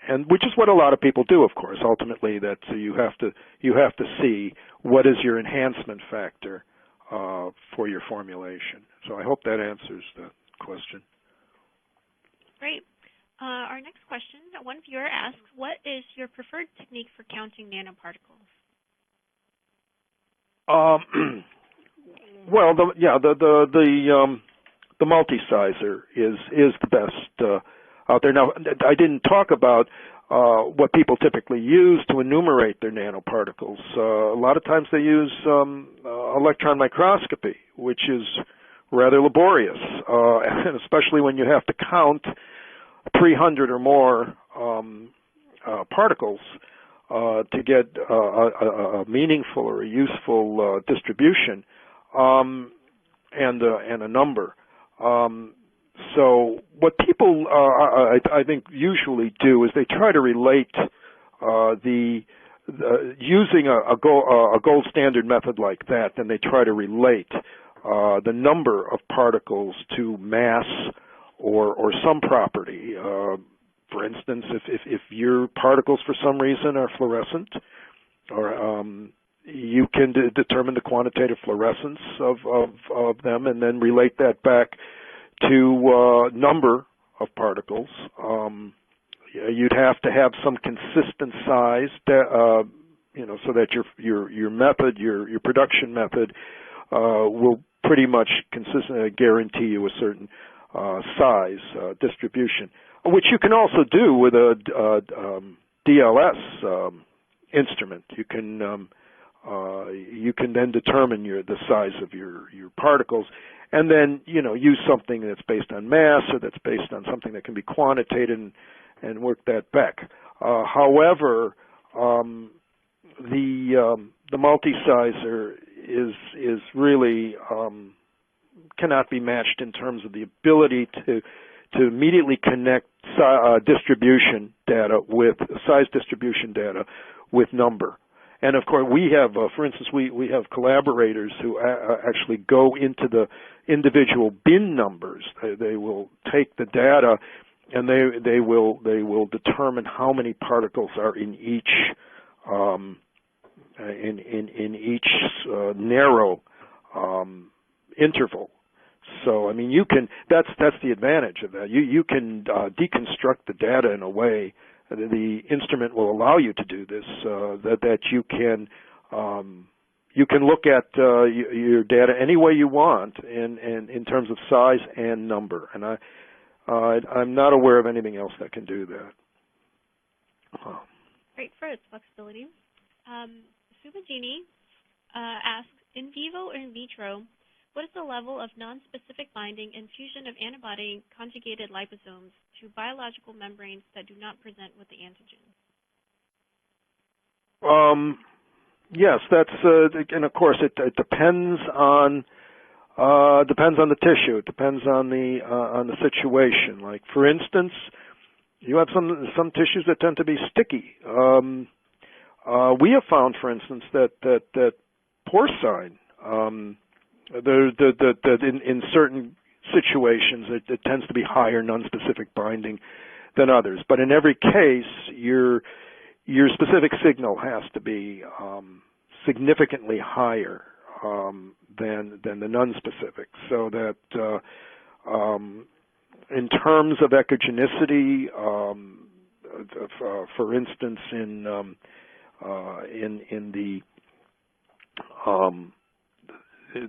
and which is what a lot of people do, of course. Ultimately, that you have to see what is your enhancement factor for your formulation. So I hope that answers the question. Great. Our next question, one viewer asks, what is your preferred technique for counting nanoparticles? Well, the multi-sizer is the best out there. Now, I didn't talk about what people typically use to enumerate their nanoparticles. A lot of times they use electron microscopy, which is rather laborious, and especially when you have to count 300 or more particles to get a meaningful or a useful distribution and a number. So what people, I think, usually do is they try to relate using a gold standard method like that, then they try to relate the number of particles to mass or some property. For instance, if your particles for some reason are fluorescent, or you can determine the quantitative fluorescence of them and then relate that back to number of particles. You'd have to have some consistent size, so that your method, your production method, will pretty much consistently guarantee you a certain size distribution, which you can also do with a DLS instrument. You can then determine the size of your particles, and then use something that's based on mass or that's based on something that can be quantitated and work that back. However, the multi-sizer is really cannot be matched in terms of the ability to immediately connect distribution data with size distribution data with number. And of course, we have, for instance, we have collaborators who actually go into the individual bin numbers. They will take the data, and they will determine how many particles are in each in each narrow interval. So I mean, you can. That's the advantage of that. You can deconstruct the data in a way. The instrument will allow you to do this. That you can look at your data any way you want, in terms of size and number. And I'm not aware of anything else that can do that. Great for its flexibility. Subhajini asks, in vivo or in vitro, what is the level of non-specific binding and fusion of antibody-conjugated liposomes to biological membranes that do not present with the antigen? Yes, that's and of course it depends on the tissue. It depends on the situation. Like for instance, you have some tissues that tend to be sticky. We have found, for instance, that porcine. In certain situations, it tends to be higher non-specific binding than others. But in every case, your specific signal has to be significantly higher than the non-specific. So that in terms of echogenicity, for instance, in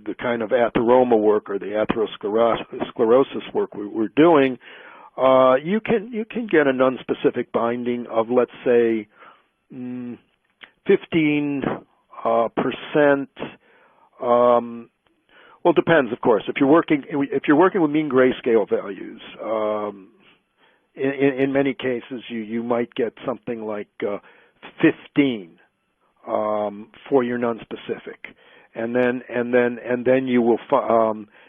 the kind of atheroma work or the atherosclerosis work we're doing, you can get a non-specific binding of, let's say, 15%. Well, it depends, of course. If you're working with mean grayscale values, in many cases, you might get something like 15 for your non-specific, and then you will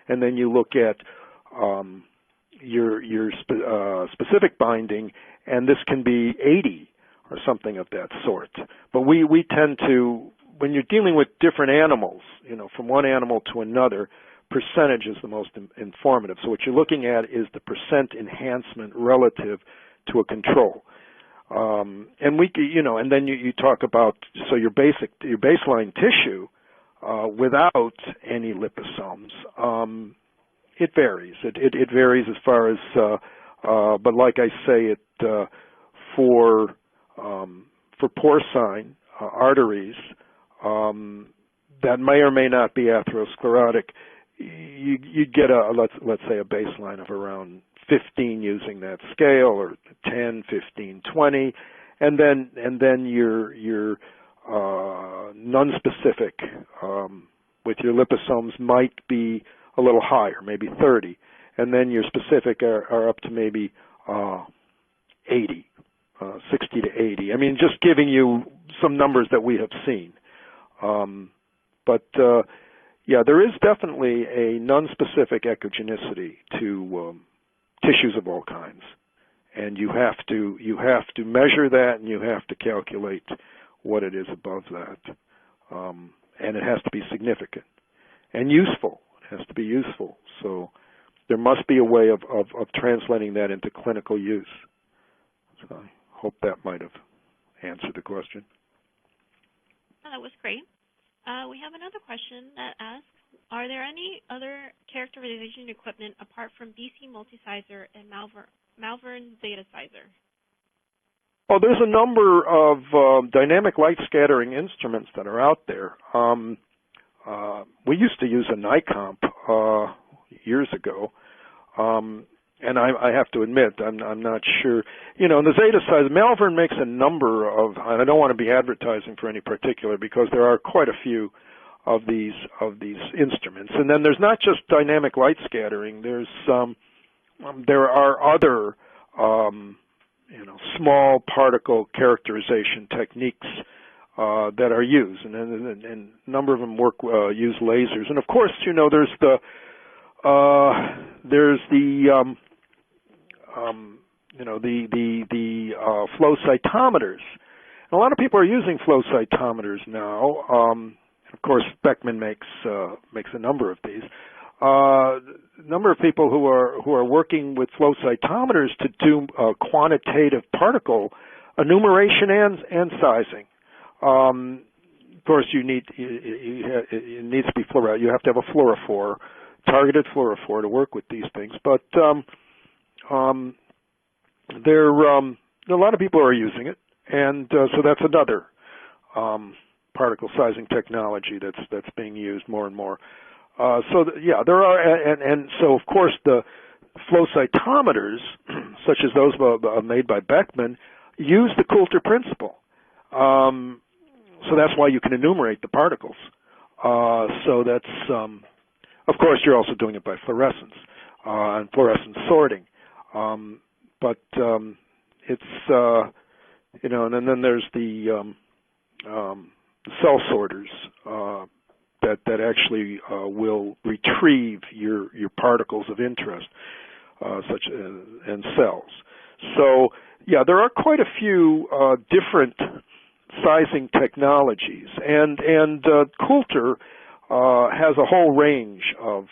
and then you look at your specific binding, and this can be 80 or something of that sort. But we tend to, when you're dealing with different animals, from one animal to another, percentage is the most informative. So what you're looking at is the percent enhancement relative to a control. And and then you talk about, so your baseline tissue without any liposomes. It varies. It varies as far as, but like I say, for porcine arteries that may or may not be atherosclerotic, you'd get let's say a baseline of around 15 using that scale, or 10, 15, 20, and then your non-specific with your liposomes might be a little higher, maybe 30, and then your specific are up to maybe 80, 60 to 80. I mean, just giving you some numbers that we have seen. Yeah, there is definitely a non-specific echogenicity to tissues of all kinds, and you have to measure that, and you have to calculate what it is above that, and it has to be significant and useful. It has to be useful. So there must be a way of translating that into clinical use. So I hope that might have answered the question. That was great. We have another question that asks, are there any other characterization equipment apart from BC Multisizer and Melvin Beta Sizer? Oh, there's a number of dynamic light scattering instruments that are out there. We used to use a NICOMP years ago, and I have to admit, I'm not sure. In the Zeta size, Melvin makes a number of, and I don't want to be advertising for any particular, because there are quite a few of these instruments. And then there's not just dynamic light scattering. There are other small particle characterization techniques that are used, and a number of them use lasers. And of course, there's the flow cytometers. And a lot of people are using flow cytometers now. Of course, Beckman makes a number of these. A number of people who are working with flow cytometers to do quantitative particle enumeration and sizing. Of course, it needs to be fluoride. You have to have a fluorophore, targeted fluorophore, to work with these things. But there a lot of people are using it, and so that's another particle sizing technology that's being used more and more. There are, and so of course the flow cytometers, such as those made by Beckman, use the Coulter principle. So that's why you can enumerate the particles. So that's, of course, you're also doing it by fluorescence and fluorescence sorting. But it's, and then there's the cell sorters that actually will retrieve your particles of interest, and cells. So yeah, there are quite a few different sizing technologies, and Coulter has a whole range of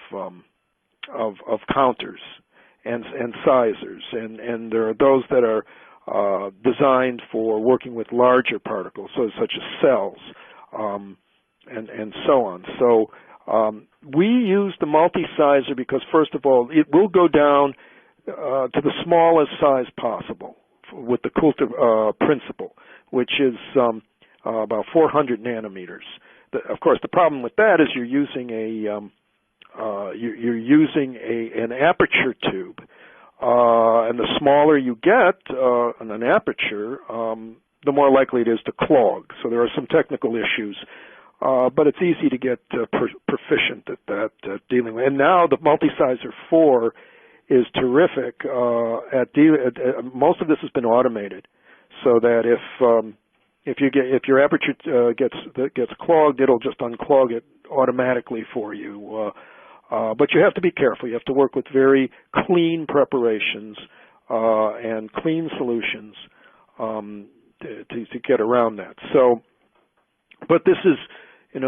counters and sizers, and there are those that are designed for working with larger particles, such as cells, and so on. So we use the multi-sizer because, first of all, it will go down to the smallest size possible with the Coulter principle, which is about 400 nanometers. Of course, the problem with that is you're using an aperture tube, and the smaller you get on an aperture, the more likely it is to clog. So there are some technical issues, but it's easy to get proficient at that dealing with. And now the Multisizer 4 is terrific. Most of this has been automated, so that if your aperture gets clogged, it'll just unclog it automatically for you. But you have to be careful. You have to work with very clean preparations and clean solutions to get around that. So, but this is,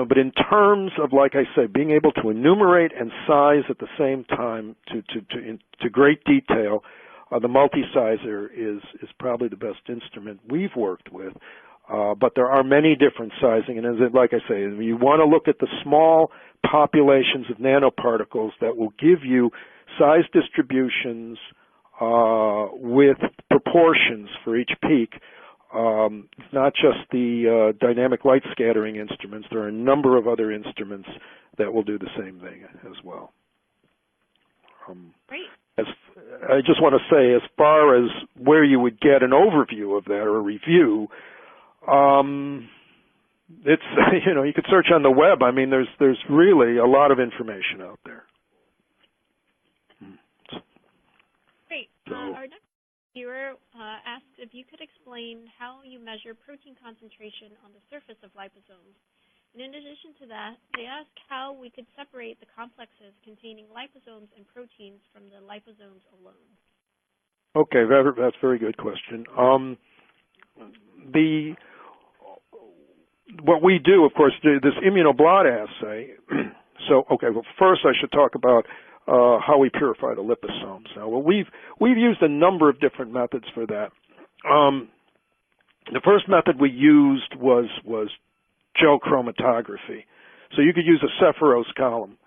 but in terms of, like I say, being able to enumerate and size at the same time to great detail, the multi-sizer is probably the best instrument we've worked with. But there are many different sizing, and like I say, you want to look at the small populations of nanoparticles that will give you size distributions with proportions for each peak. It's not just the dynamic light scattering instruments. There are a number of other instruments that will do the same thing as well. Great. I just want to say, as far as where you would get an overview of that or a review, it's, you could search on the web. I mean, there's really a lot of information out there. Great. Our next viewer asked if you could explain how you measure protein concentration on the surface of liposomes. And in addition to that, they ask how we could separate the complexes containing liposomes and proteins from the liposomes alone. Okay, that's a very good question. What we do, of course, this immunoblot assay. So, okay, well, first I should talk about how we purify the liposomes. Now, well, we've used a number of different methods for that. The first method we used was gel chromatography. So you could use a Cepheros column,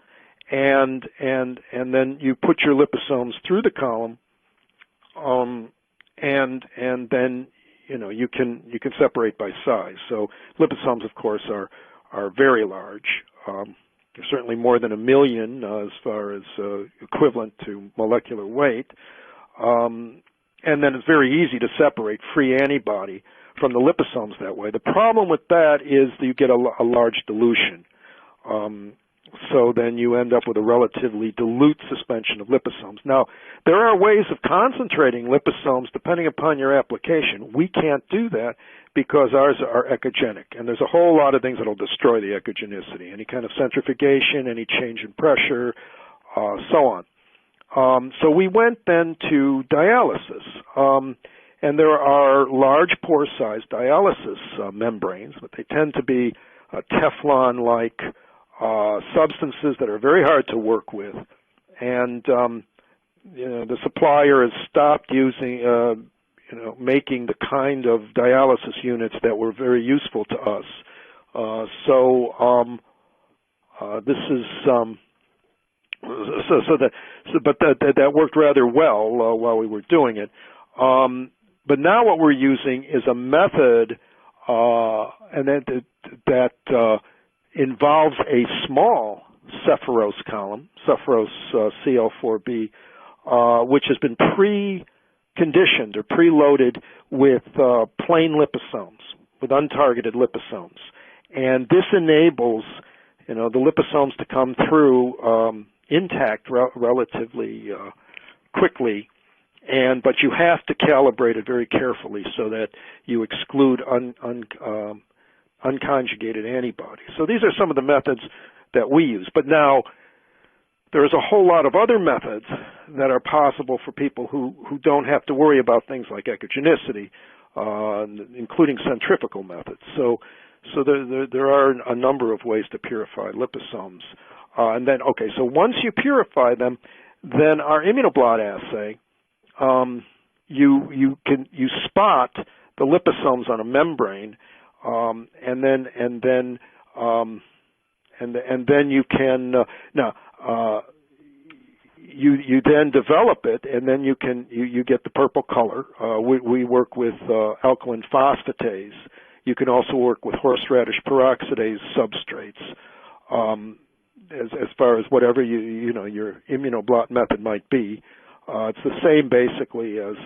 and then you put your liposomes through the column, and then you can separate by size. So liposomes, of course, are very large. They're certainly more than 1 million as far as equivalent to molecular weight. And then it's very easy to separate free antibody from the liposomes that way. The problem with that is that you get a large dilution. So then you end up with a relatively dilute suspension of liposomes. Now, there are ways of concentrating liposomes depending upon your application. We can't do that because ours are echogenic, and there's a whole lot of things that will destroy the echogenicity, any kind of centrifugation, any change in pressure, so on. So we went then to dialysis, and there are large pore-sized dialysis membranes, but they tend to be Teflon-like substances that are very hard to work with, and the supplier has stopped using, making the kind of dialysis units that were very useful to us. This is but that worked rather well while we were doing it. But now what we're using is a method, and that involves a small Cepheros column, Cepheros CL4B, which has been preconditioned or preloaded with plain liposomes, with untargeted liposomes. And this enables, the liposomes to come through intact relatively quickly, but you have to calibrate it very carefully so that you exclude unconjugated antibodies. So these are some of the methods that we use. But now, there's a whole lot of other methods that are possible for people who don't have to worry about things like echogenicity, including centrifugal methods. So there are a number of ways to purify liposomes. And then, okay, so once you purify them, then our immunoblot assay, you spot the liposomes on a membrane, and then you can you then develop it, and then you get the purple color. We work with alkaline phosphatase. You can also work with horseradish peroxidase substrates. As far as whatever your immunoblot method might be, it's the same basically as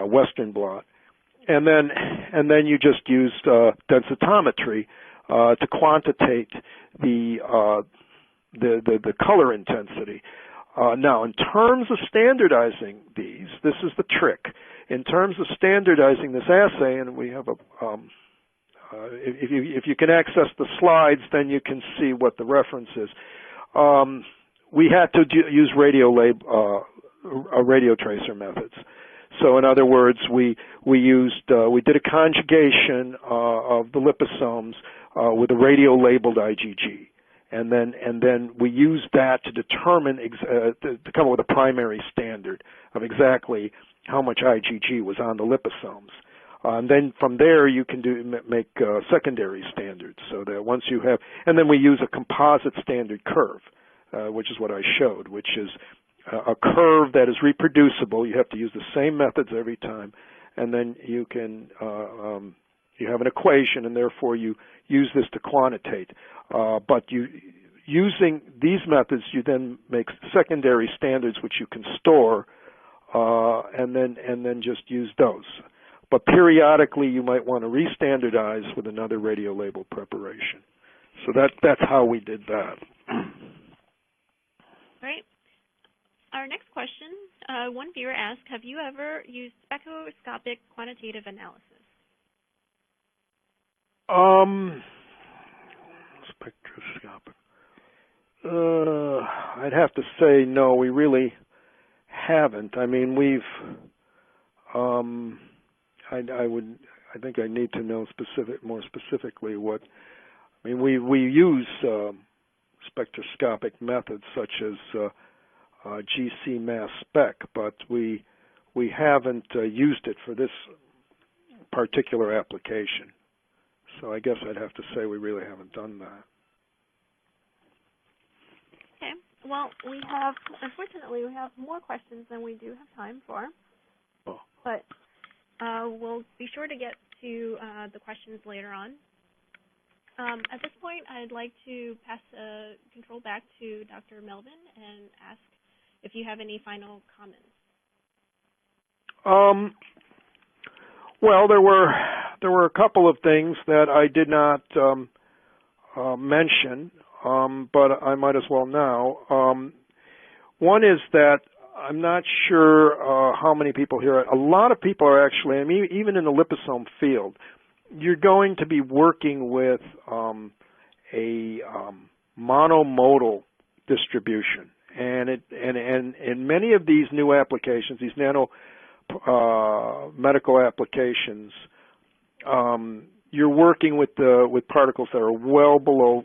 Western blot. And then you just used densitometry to quantitate the color intensity. Now, in terms of standardizing these, this is the trick. In terms of standardizing this assay, and we have a, if you can access the slides, then you can see what the reference is. We had to use radio tracer methods. So in other words, we did a conjugation of the liposomes with a radio-labeled IgG. And then we used that to determine, to come up with a primary standard of exactly how much IgG was on the liposomes. And then from there you can make secondary standards, so that once you have, and then we use a composite standard curve, which is what I showed, which is a curve that is reproducible. You have to use the same methods every time, and then you can you have an equation, and therefore you use this to quantitate. But using these methods, you then make secondary standards which you can store, and then just use those. But periodically, you might want to re-standardize with another radio-labeled preparation. So that's how we did that. Right. Our next question, one viewer asked, have you ever used spectroscopic quantitative analysis? Spectroscopic. I'd have to say no, we really haven't. I mean, we've, I think I need to know more specifically what, I mean, we use spectroscopic methods such as GC mass spec, but we haven't used it for this particular application. So I guess I'd have to say we really haven't done that. Okay. Well, unfortunately, we have more questions than we do have time for. Oh. But we'll be sure to get to the questions later on. At this point, I'd like to pass control back to Dr. Melvin and ask if you have any final comments. Well, there were a couple of things that I did not mention, but I might as well now. One is that I'm not sure how many people here. A lot of people are actually, I mean, even in the liposome field, you're going to be working with a monomodal distribution, and in many of these new applications, these nano medical applications, you're working with particles that are well below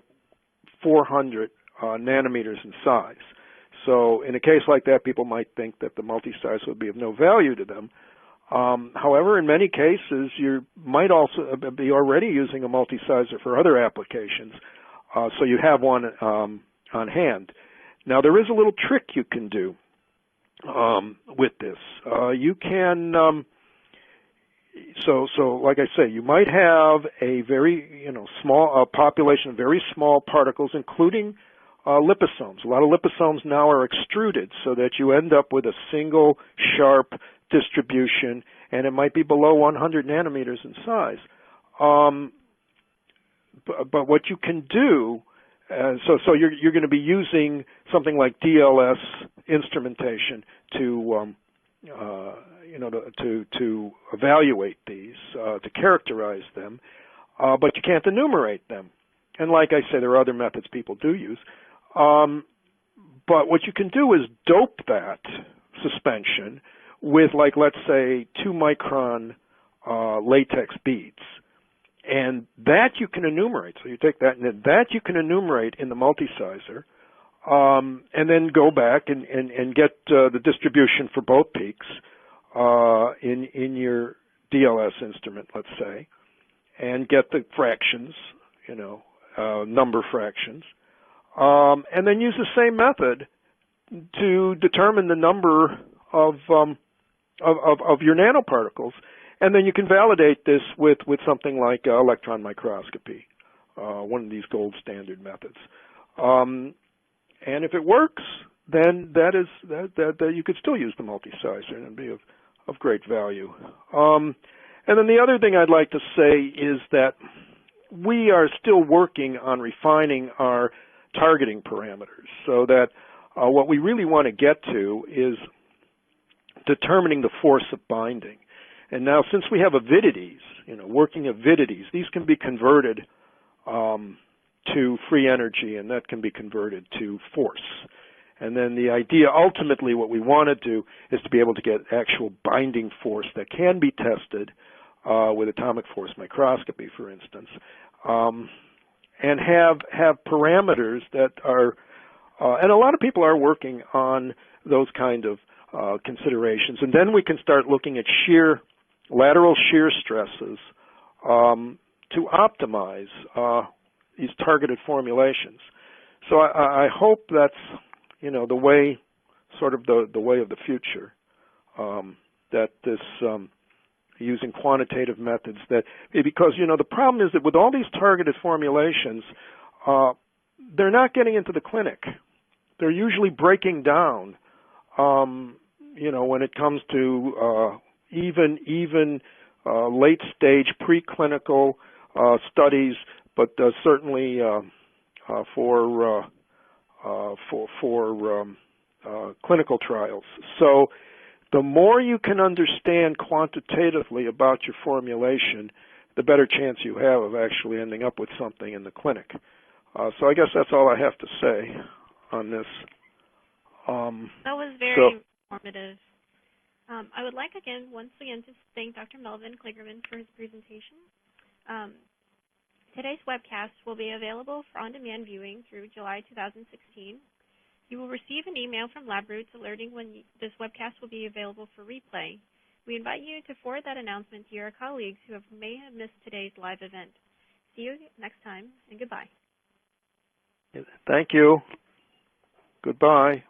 400 nanometers in size. So in a case like that, people might think that the multi-size would be of no value to them. However, in many cases, you might also be already using a multi-sizer for other applications, so you have one on hand. Now, there is a little trick you can do with this. You can, so like I say, you might have a very small population of very small particles, including liposomes. A lot of liposomes now are extruded so that you end up with a single sharp distribution, and it might be below 100 nanometers in size. But what you can do, so you're going to be using something like DLS instrumentation to to evaluate these, to characterize them, but you can't enumerate them. And like I say, there are other methods people do use. But what you can do is dope that suspension with, like, let's say, 2-micron latex beads. And that you can enumerate. So you take that, and that you can enumerate in the multi-sizer, and then go back and get the distribution for both peaks in your DLS instrument, let's say, and get the fractions, number fractions, and then use the same method to determine the number of your nanoparticles, and then you can validate this with something like electron microscopy, one of these gold standard methods. And if it works, then that you could still use the multi-sizer and be of great value. And then the other thing I'd like to say is that we are still working on refining our targeting parameters, so that what we really want to get to is determining the force of binding. And now, since we have avidities, working avidities, these can be converted to free energy, and that can be converted to force. And then the idea, ultimately, what we want to do is to be able to get actual binding force that can be tested with atomic force microscopy, for instance, and have parameters that are, and a lot of people are working on those kind of considerations. And then we can start looking at lateral shear stresses to optimize these targeted formulations. So I hope that's, the way, sort of the way of the future, that this using quantitative methods, that because the problem is that with all these targeted formulations, they're not getting into the clinic. They're usually breaking down, when it comes to even late stage preclinical studies, but certainly for clinical trials. So the more you can understand quantitatively about your formulation, the better chance you have of actually ending up with something in the clinic. So I guess that's all I have to say on this. That was very informative. I would like, once again, to thank Dr. Melvin Klegerman for his presentation. Today's webcast will be available for on-demand viewing through July 2016. You will receive an email from LabRoots alerting when this webcast will be available for replay. We invite you to forward that announcement to your colleagues who may have missed today's live event. See you next time, and goodbye. Thank you. Goodbye.